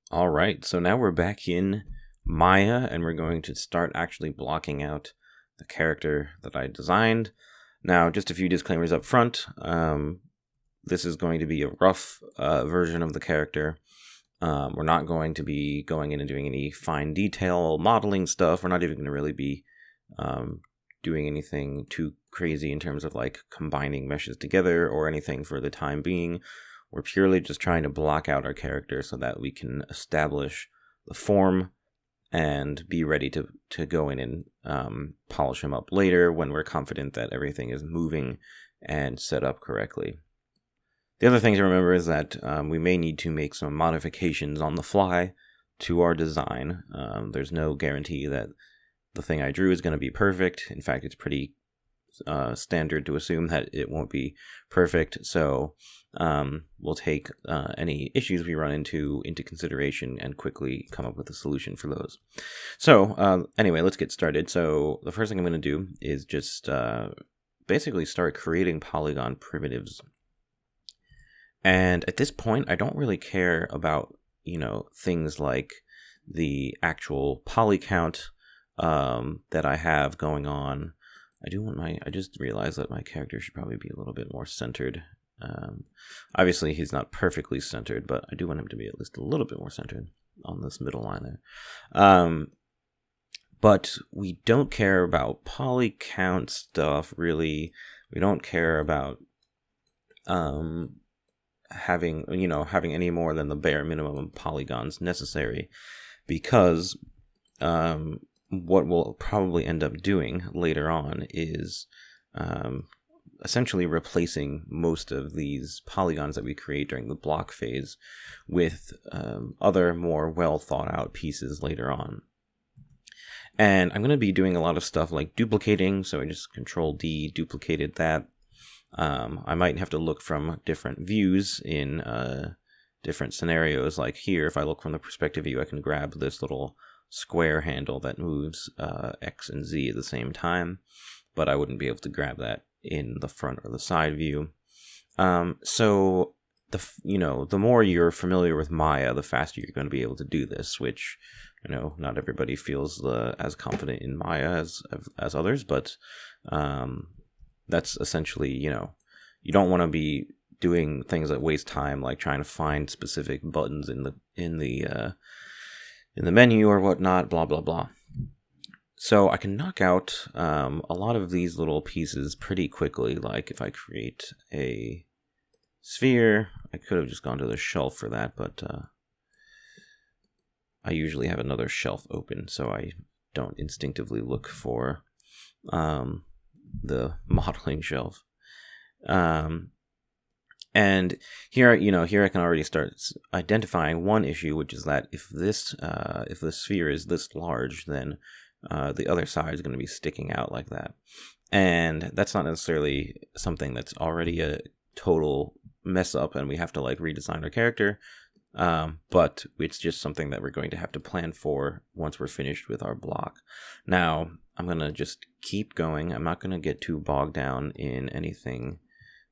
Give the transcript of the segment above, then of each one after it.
All right, so now we're back in Maya and we're going to start actually blocking out the character that I designed. Now, just a few disclaimers up front. This is going to be a rough version of the character. We're not going to be going in and doing any fine detail modeling stuff. We're not even going to really be doing anything too crazy in terms of like combining meshes together or anything for the time being. We're purely just trying to block out our character so that we can establish the form and be ready to go in and polish him up later when we're confident that everything is moving and set up correctly. The other thing to remember is that we may need to make some modifications on the fly to our design. There's no guarantee that the thing I drew is going to be perfect. In fact, it's pretty standard to assume that it won't be perfect. So we'll take any issues we run into consideration and quickly come up with a solution for those. So anyway, let's get started. So the first thing I'm going to do is just basically start creating polygon primitives. And at this point, I don't really care about, things like the actual poly count that I have going on. I just realized that my character should probably be a little bit more centered. Obviously, he's not perfectly centered, but I do want him to be at least a little bit more centered on this middle line there. But we don't care about poly count stuff, really. We don't care about having any more than the bare minimum of polygons necessary, because what we'll probably end up doing later on is essentially replacing most of these polygons that we create during the block phase with other more well thought out pieces later on. And I'm going to be doing a lot of stuff like duplicating, so I just Control D duplicated that. I might have to look from different views in different scenarios. Like here, if I look from the perspective view, I can grab this little square handle that moves X and Z at the same time, but I wouldn't be able to grab that in the front or the side view. So the more you're familiar with Maya, the faster you're going to be able to do this, which not everybody feels as confident in Maya as others, but that's essentially, you don't want to be doing things that waste time, like trying to find specific buttons in the menu or whatnot, blah, blah, blah. So I can knock out a lot of these little pieces pretty quickly. Like if I create a sphere, I could have just gone to the shelf for that, but I usually have another shelf open, so I don't instinctively look for the modeling shelf. And here I can already start identifying one issue, which is that if the sphere is this large, then the other side is going to be sticking out like that. And that's not necessarily something that's already a total mess up and we have to like redesign our character. But it's just something that we're going to have to plan for once we're finished with our block. Now, I'm going to just keep going. I'm not going to get too bogged down in anything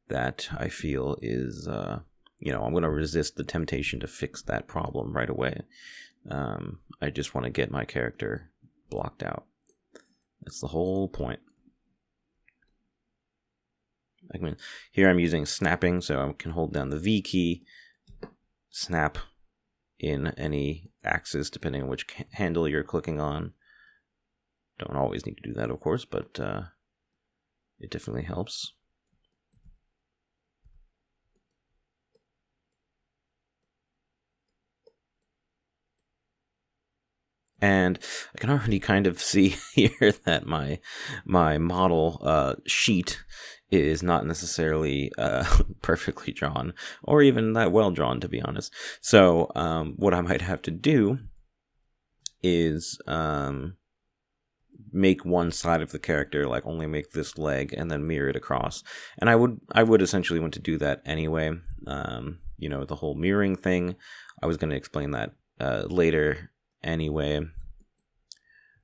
that I feel is, I'm going to resist the temptation to fix that problem right away. I just want to get my character blocked out. That's the whole point. I mean, here I'm using snapping, so I can hold down the V key, snap in any axis depending on which handle you're clicking on. Don't always need to do that, of course, but it definitely helps. And I can already kind of see here that my model sheet is not necessarily perfectly drawn, or even that well drawn, to be honest. So what I might have to do is make one side of the character, like only make this leg, and then mirror it across. And I would essentially want to do that anyway. The whole mirroring thing, I was going to explain that later anyway.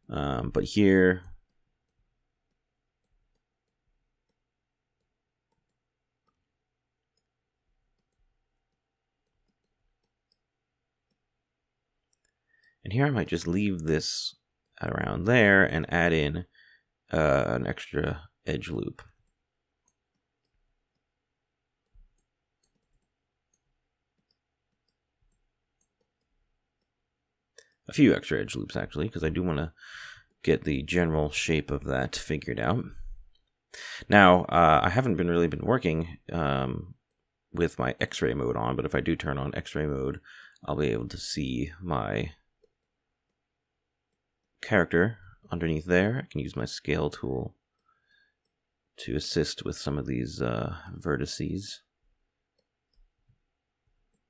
But here, And here I might just leave this around there and add in an extra edge loop. A few extra edge loops, actually, because I do want to get the general shape of that figured out. Now, I haven't really been working with my X-ray mode on, but if I do turn on X-ray mode, I'll be able to see my character underneath there. I can use my scale tool to assist with some of these vertices.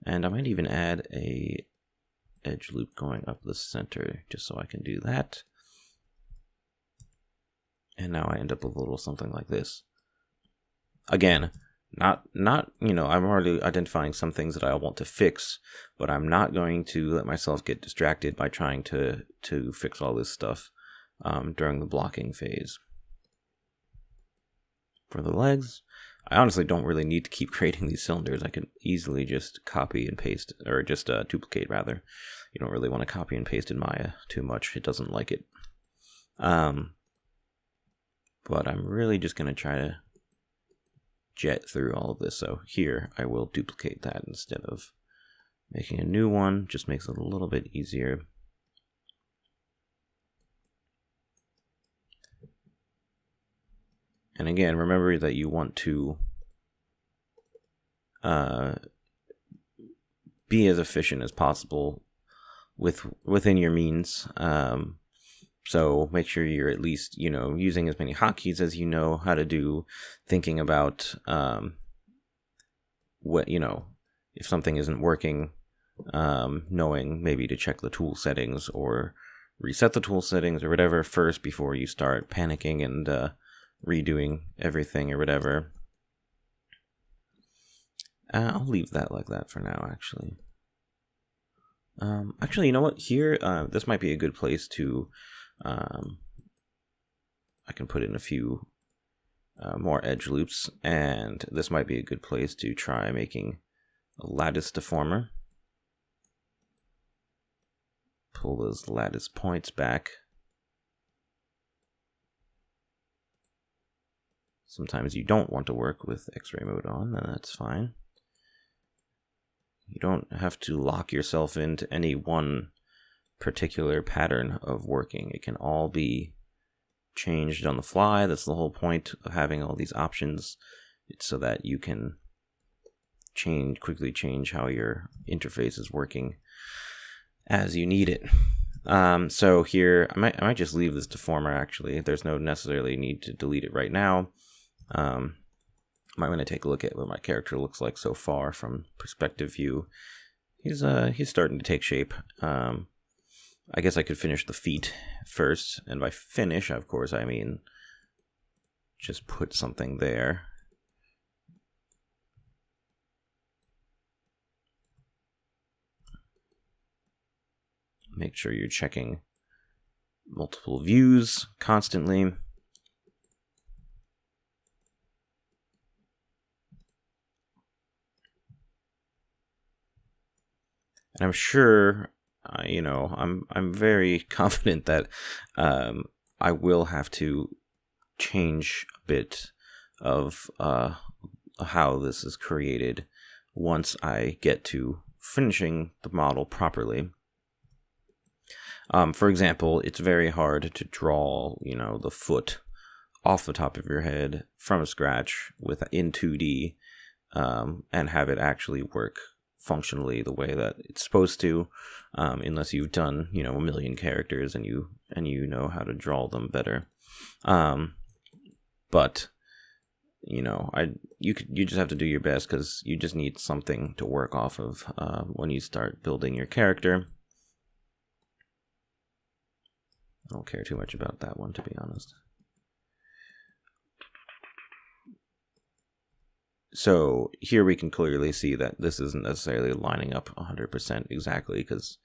And I might even add a edge loop going up the center, just so I can do that. And now I end up with a little something like this. Again, not you know, I'm already identifying some things that I want to fix, but I'm not going to let myself get distracted by trying to fix all this stuff during the blocking phase. For the legs, I honestly don't really need to keep creating these cylinders. I can easily just copy and paste, or just duplicate rather. You don't really want to copy and paste in Maya too much. It doesn't like it. But I'm really just going to try to jet through all of this. So here I will duplicate that instead of making a new one. Just makes it a little bit easier. And again, remember that you want to be as efficient as possible within your means. So make sure you're at least, you know, using as many hotkeys as you know how to do, thinking about what, you know, if something isn't working, knowing maybe to check the tool settings or reset the tool settings or whatever first before you start panicking and redoing everything or whatever. I'll leave that like that for now, actually. Actually, you know what? Here, this might be a good place to... I can put in a few more edge loops, and this might be a good place to try making a lattice deformer. Pull those lattice points back. Sometimes you don't want to work with X-ray mode on, and that's fine. You don't have to lock yourself into any one particular pattern of working. It can all be changed on the fly. That's the whole point of having all these options. It's so that you can quickly change how your interface is working as you need it. So here, I might just leave this deformer, actually. There's no necessarily need to delete it right now. I might want to take a look at what my character looks like so far from perspective view. He's starting to take shape. I guess I could finish the feet first, and by finish, of course, I mean just put something there. Make sure you're checking multiple views constantly. And I'm sure, you know, I'm very confident that I will have to change a bit of how this is created once I get to finishing the model properly. For example, it's very hard to draw, you know, the foot off the top of your head from scratch in 2D and have it actually work functionally the way that it's supposed to, unless you've done, you know, 1 million characters and you know how to draw them better. But you know, you just have to do your best, because you just need something to work off of when you start building your character. I don't care too much about that one, to be honest. So here we can clearly see that this isn't necessarily lining up 100% exactly, because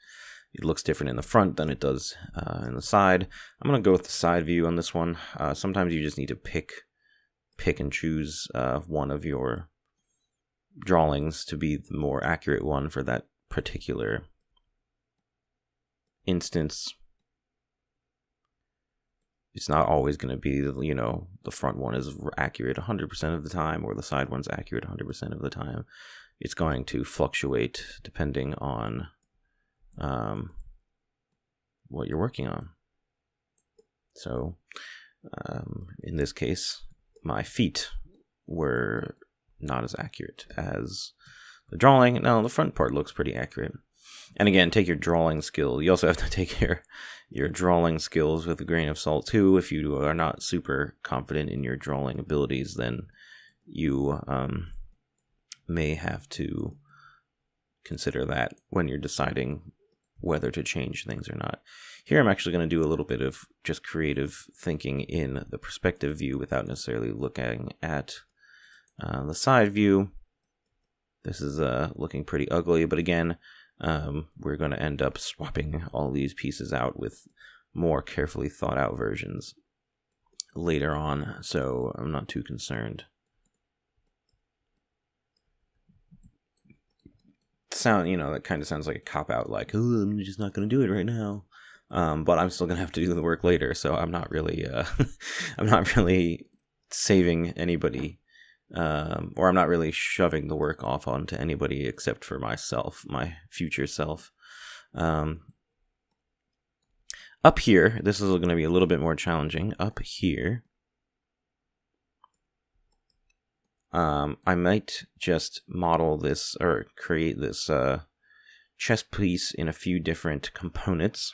it looks different in the front than it does in the side. I'm going to go with the side view on this one. Sometimes you just need to pick and choose one of your drawings to be the more accurate one for that particular instance, it's not always going to be, you know, the front one is accurate 100% of the time or the side one's accurate 100% of the time. It's going to fluctuate depending on what you're working on. So in this case, my feet were not as accurate as the drawing. Now the front part looks pretty accurate. And again, take your drawing skill. You also have to take your drawing skills with a grain of salt too. If you are not super confident in your drawing abilities, then you may have to consider that when you're deciding whether to change things or not. Here I'm actually going to do a little bit of just creative thinking in the perspective view without necessarily looking at the side view. This is looking pretty ugly, but again, we're going to end up swapping all these pieces out with more carefully thought out versions later on, so I'm not too concerned. That kind of sounds like a cop-out, like, oh, I'm just not going to do it right now. But I'm still going to have to do the work later, so I'm not really, I'm not really saving anybody, or I'm not really shoving the work off onto anybody except for myself, my future self. Up here, this is going to be a little bit more challenging. Up here, I might just model this or create this chess piece in a few different components.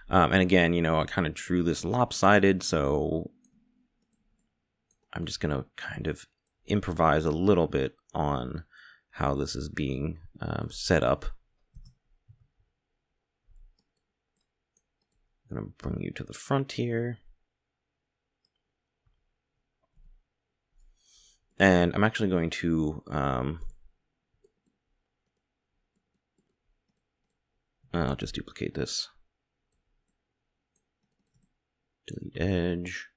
And again, I kind of drew this lopsided, so I'm just going to kind of improvise a little bit on how this is being set up. I'm going to bring you to the front here. And I'm actually going to I'll just duplicate this. Delete edge.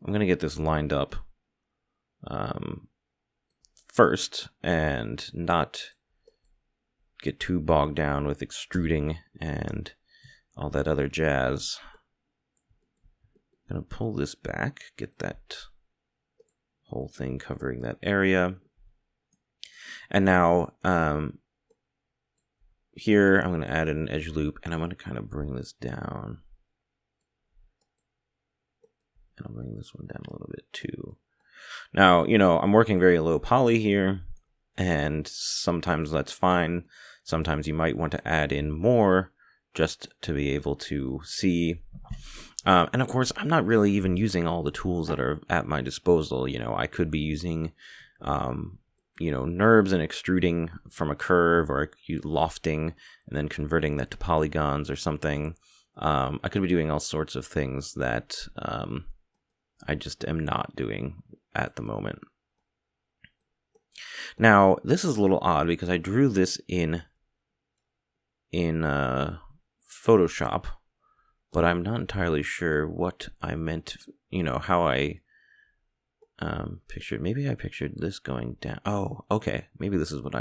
I'm going to get this lined up first and not get too bogged down with extruding and all that other jazz. I'm going to pull this back, get that whole thing covering that area. And now here I'm going to add an edge loop, and I'm going to kind of bring this down. And I'll bring this one down a little bit too. Now, I'm working very low poly here, and sometimes that's fine. Sometimes you might want to add in more just to be able to see. And of course, I'm not really even using all the tools that are at my disposal. I could be using, NURBS and extruding from a curve, or lofting and then converting that to polygons or something. I could be doing all sorts of things that I just am not doing at the moment. Now, this is a little odd because I drew this in Photoshop, but I'm not entirely sure what I meant, how I pictured. Maybe I pictured this going down. Oh, okay. Maybe this is what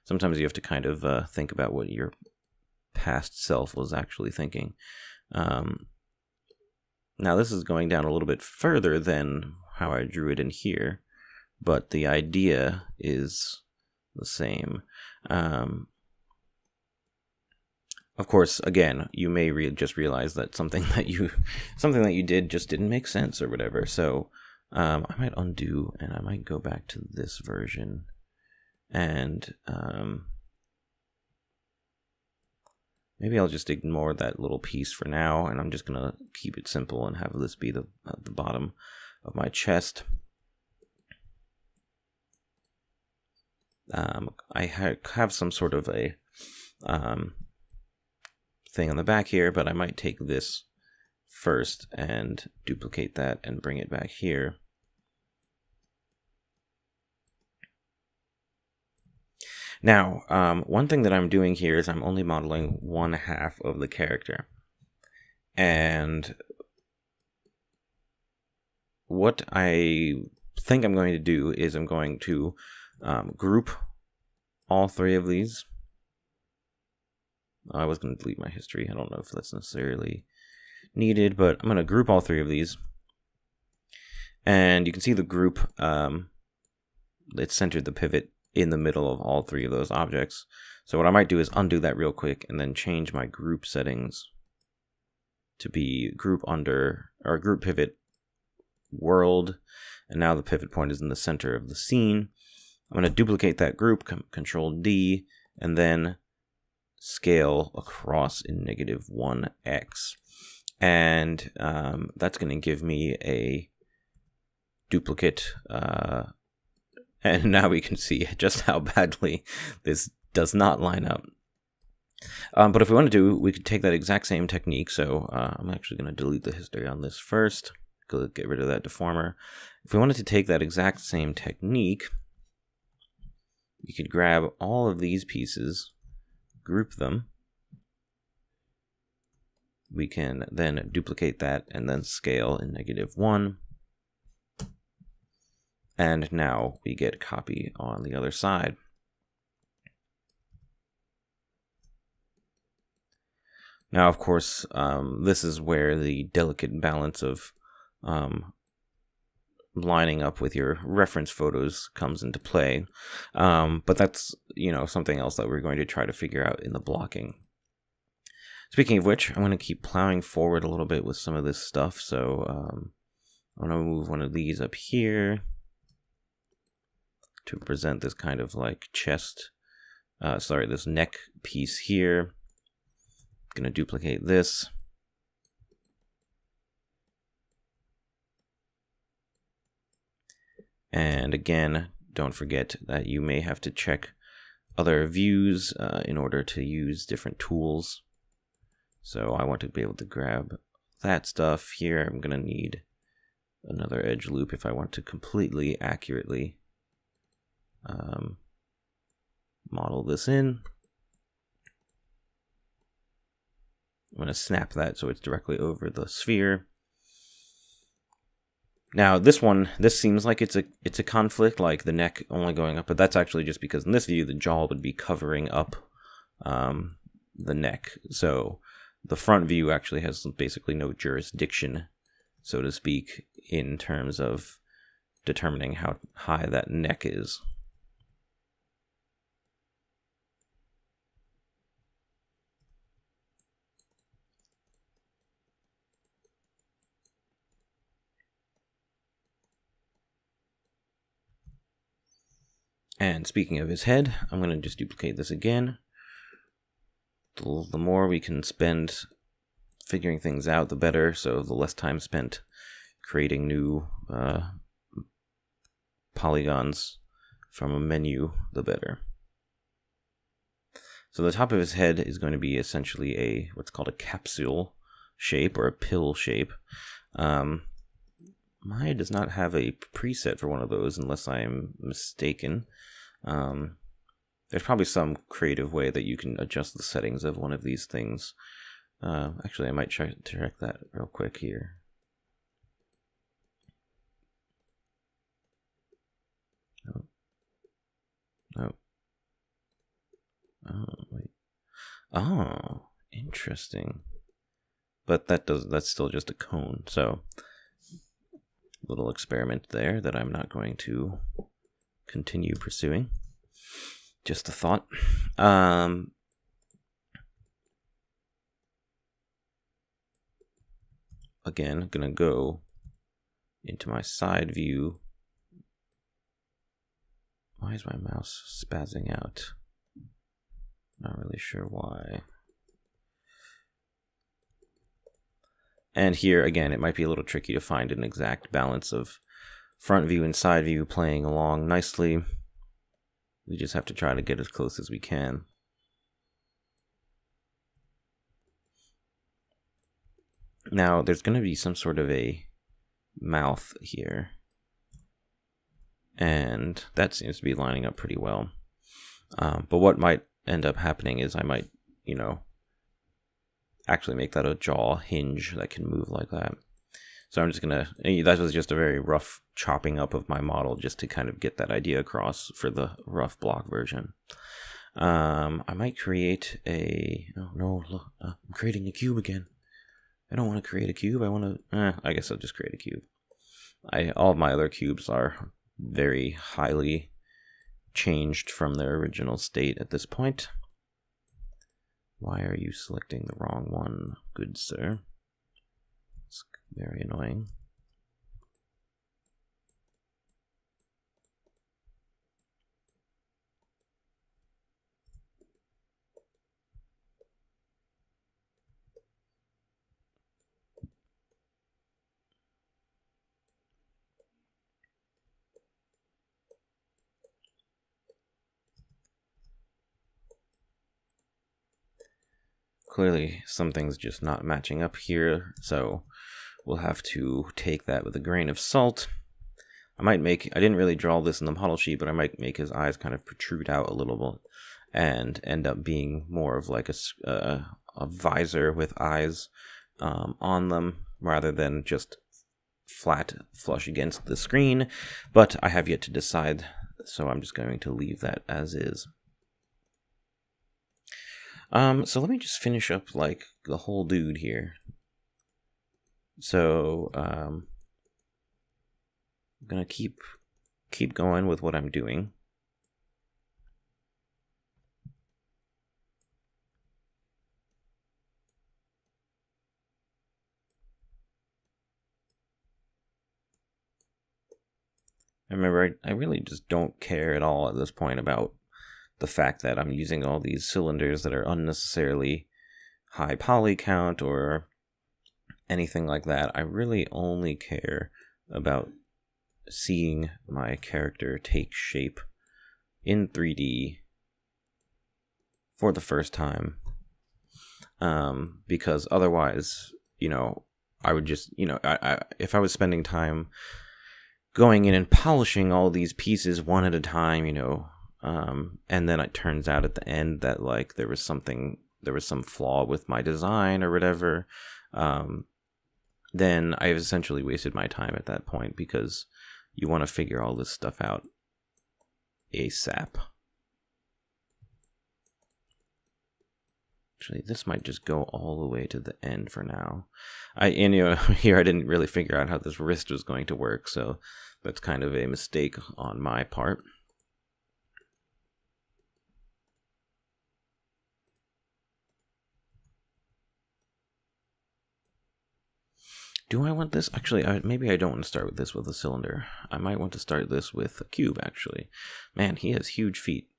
sometimes you have to kind of think about what your past self was actually thinking. Now this is going down a little bit further than how I drew it in here, but the idea is the same. Of course, again, you may just realize that something that you did just didn't make sense or whatever. So I might undo and I might go back to this version, and maybe I'll just ignore that little piece for now, and I'm just gonna keep it simple and have this be the bottom of my chest. I have some sort of a thing on the back here, but I might take this first and duplicate that and bring it back here. Now, one thing that I'm doing here is I'm only modeling 1/2 of the character. And what I think I'm going to do is I'm going to group all three of these. I was going to delete my history. I don't know if that's necessarily needed, but I'm going to group all three of these. And you can see the group, it centered the pivot in the middle of all three of those objects. So what I might do is undo that real quick and then change my group settings to be group under, or group pivot world. And now the pivot point is in the center of the scene. I'm going to duplicate that group, Control D, and then scale across in -1x. And that's going to give me a duplicate, and now we can see just how badly this does not line up. But if we want to do, we could take that exact same technique. So I'm actually going to delete the history on this first, get rid of that deformer. If we wanted to take that exact same technique, you could grab all of these pieces, group them. We can then duplicate that and then scale in -1. And now we get copy on the other side. Now, of course, this is where the delicate balance of lining up with your reference photos comes into play. But that's, something else that we're going to try to figure out in the blocking. Speaking of which, I'm going to keep plowing forward a little bit with some of this stuff. So I'm going to move one of these up here to present this kind of like chest, this neck piece here. Going to duplicate this. And again, don't forget that you may have to check other views in order to use different tools. So I want to be able to grab that stuff here. I'm going to need another edge loop if I want to completely accurately model this in. I'm going to snap that so it's directly over the sphere. Now this seems like it's a conflict, like the neck only going up, but that's actually just because in this view the jaw would be covering up the neck. So the front view actually has basically no jurisdiction, so to speak, in terms of determining how high that neck is. And speaking of his head, I'm going to just duplicate this again. The more we can spend figuring things out, the better. So the less time spent creating new polygons from a menu, the better. So the top of his head is going to be essentially what's called a capsule shape or a pill shape. Maya does not have a preset for one of those unless I am mistaken. There's probably some creative way that you can adjust the settings of one of these things. Actually, I might check that real quick here. Oh, wait. Oh, interesting. But that's still just a cone, so little experiment there that I'm not going to continue pursuing. Just a thought. Again, I'm gonna go into my side view. Why is my mouse spazzing out? Not really sure why. And here, again, it might be a little tricky to find an exact balance of front view and side view playing along nicely. We just have to try to get as close as we can. Now, there's going to be some sort of a mouth here. And that seems to be lining up pretty well. But what might end up happening is I might, actually make that a jaw hinge that can move like that. So I'm just gonna, that was just a very rough chopping up of my model just to kind of get that idea across for the rough block version. I might create oh no, look, I'm creating a cube again. I don't want to create a cube, I want to, I guess I'll just create a cube. All of my other cubes are very highly changed from their original state at this point. Why are you selecting the wrong one, good sir? It's very annoying. Clearly, something's just not matching up here, so we'll have to take that with a grain of salt. I didn't really draw this in the model sheet, but I might make his eyes kind of protrude out a little bit and end up being more of like a visor with eyes on them rather than just flat flush against the screen. But I have yet to decide, so I'm just going to leave that as is. So let me just finish up like the whole dude here. So I'm gonna keep going with what I'm doing. Remember, I really just don't care at all at this point about the fact that I'm using all these cylinders that are unnecessarily high poly count or anything like that. I really only care about seeing my character take shape in 3D for the first time. Because otherwise, I would just, if I was spending time going in and polishing all these pieces one at a time, and then it turns out at the end that like there was some flaw with my design or whatever, then I've essentially wasted my time at that point, because you want to figure all this stuff out ASAP. Actually, this might just go all the way to the end for now. Here I didn't really figure out how this wrist was going to work, so that's kind of a mistake on my part. Do I want this? Actually, maybe I don't want to start with this with a cylinder. I might want to start this with a cube, actually. Man, he has huge feet.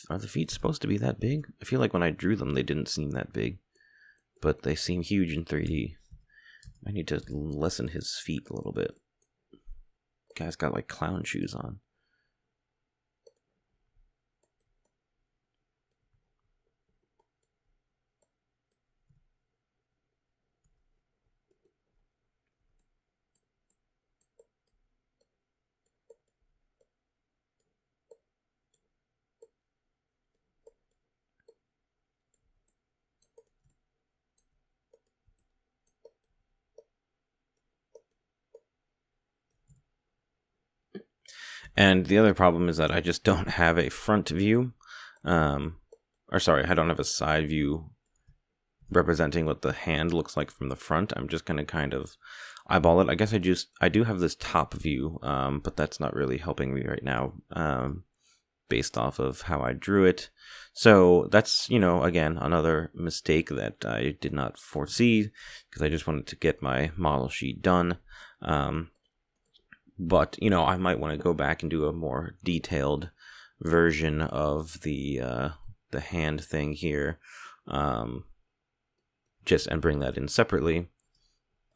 Are the feet supposed to be that big? I feel like when I drew them, they didn't seem that big. But they seem huge in 3D. I need to lessen his feet a little bit. Guy's got like clown shoes on. And the other problem is that I just don't have a front view. Or sorry, I don't have a side view representing what the hand looks like from the front. I'm just going to kind of eyeball it. I guess I do have this top view, but that's not really helping me right now, based off of how I drew it. So that's, again, another mistake that I did not foresee, because I just wanted to get my model sheet done. But, I might want to go back and do a more detailed version of the hand thing here, and bring that in separately.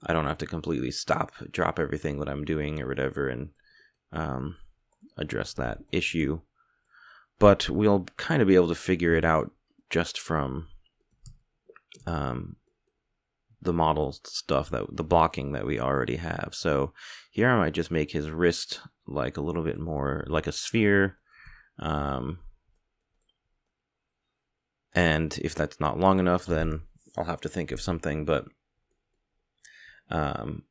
I don't have to completely drop everything that I'm doing or whatever and address that issue. But we'll kind of be able to figure it out just from the model stuff, the blocking that we already have. So here I might just make his wrist like a little bit more like a sphere. And if that's not long enough, then I'll have to think of something. But Gotta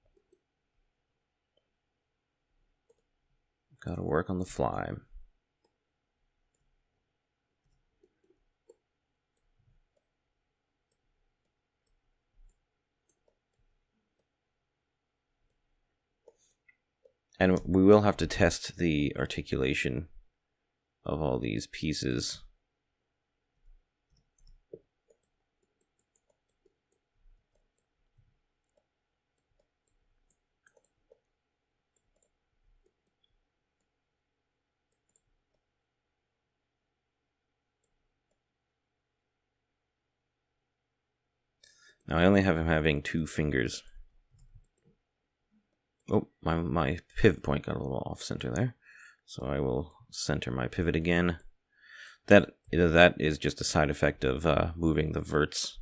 work on the fly. And we will have to test the articulation of all these pieces. Now I only have him having 2 fingers. Oh, my pivot point got a little off center there. So I will center my pivot again. That is just a side effect of moving the verts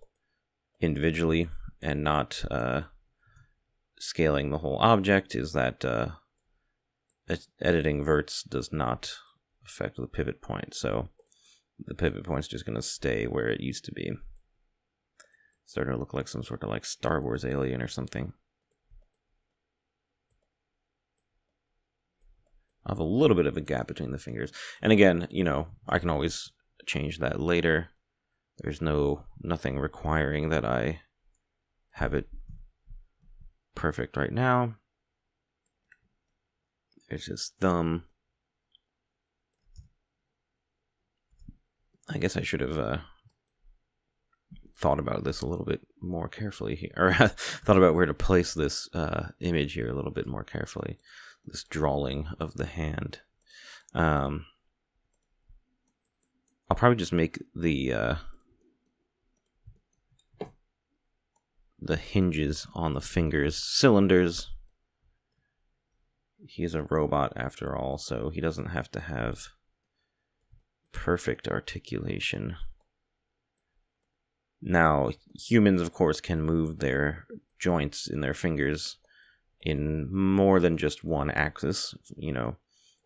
individually and not scaling the whole object, is that editing verts does not affect the pivot point. So the pivot point's just going to stay where it used to be. Starting to look like some sort of like Star Wars alien or something. I have a little bit of a gap between the fingers. And again, you know, I can always change that later. There's nothing requiring that I have it perfect right now. There's his thumb. I guess I should have thought about this a little bit more carefully here, or thought about where to place this image here a little bit more carefully. This drawing of the hand. I'll probably just make the hinges on the fingers cylinders. He's a robot after all, so he doesn't have to have perfect articulation. Now, humans, of course, can move their joints in their fingers in more than just one axis. You know,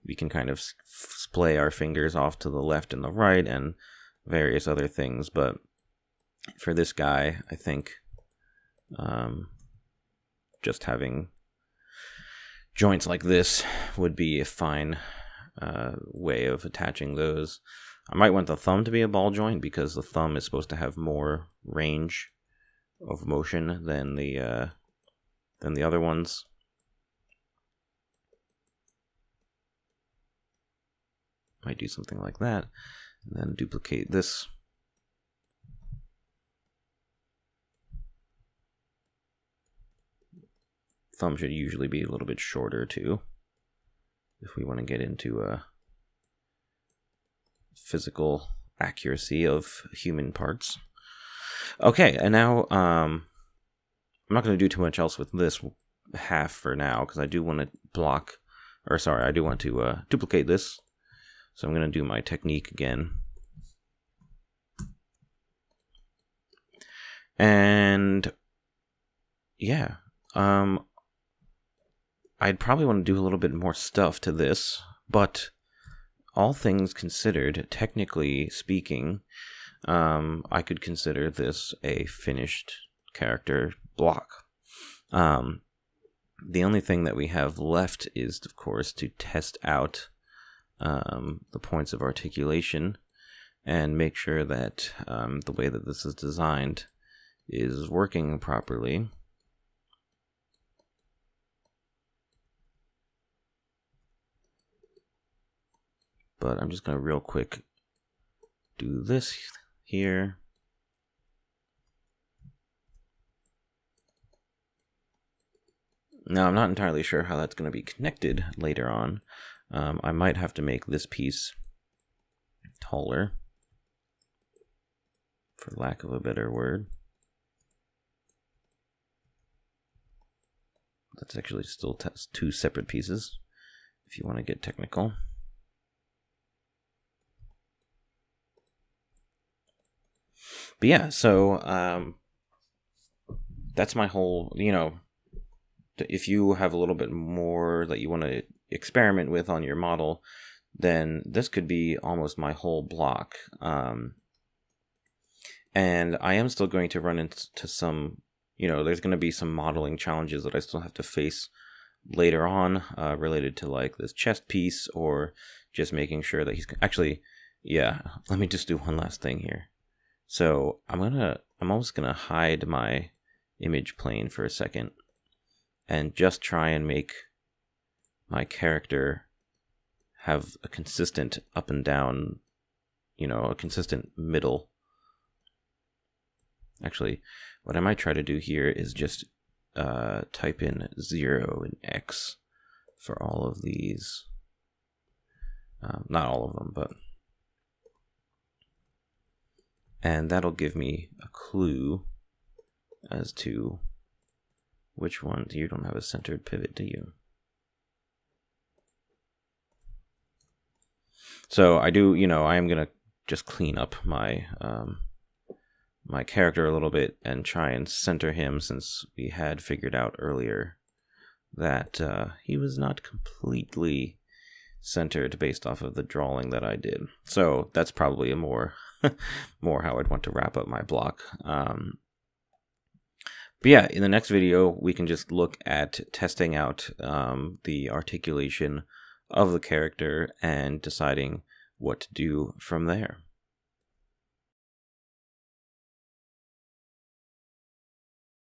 we can kind of splay our fingers off to the left and the right and various other things. But for this guy, I think just having joints like this would be a fine way of attaching those. I might want the thumb to be a ball joint because the thumb is supposed to have more range of motion than the other ones. Might do something like that, and then duplicate this. Thumb should usually be a little bit shorter too, if we want to get into physical accuracy of human parts. Okay, and now I'm not going to do too much else with this half for now, because I do want to I do want to duplicate this. So I'm going to do my technique again. And yeah, I'd probably want to do a little bit more stuff to this, but all things considered, technically speaking, I could consider this a finished character block. The only thing that we have left is, of course, to test out the points of articulation and make sure that the way that this is designed is working properly. But I'm just going to real quick do this here. Now, I'm not entirely sure how that's going to be connected later on. I might have to make this piece taller, for lack of a better word. That's actually still 2 separate pieces, if you want to get technical. But yeah, so that's my whole, you know, if you have a little bit more that you want to experiment with on your model, then this could be almost my whole block. And I am still going to run into some, there's going to be some modeling challenges that I still have to face later on, related to like this chest piece, or just making sure that he's actually, yeah, let me just do one last thing here. So I'm almost gonna hide my image plane for a second and just try and make my character have a consistent up and down, a consistent middle. Actually, what I might try to do here is just type in 0 and X for all of these. Not all of them, but... And that'll give me a clue as to which ones. You don't have a centered pivot, do you? So I do, I am going to just clean up my my character a little bit and try and center him, since we had figured out earlier that he was not completely centered based off of the drawing that I did. So that's probably a more how I'd want to wrap up my block. But yeah, in the next video, we can just look at testing out the articulation of the character and deciding what to do from there.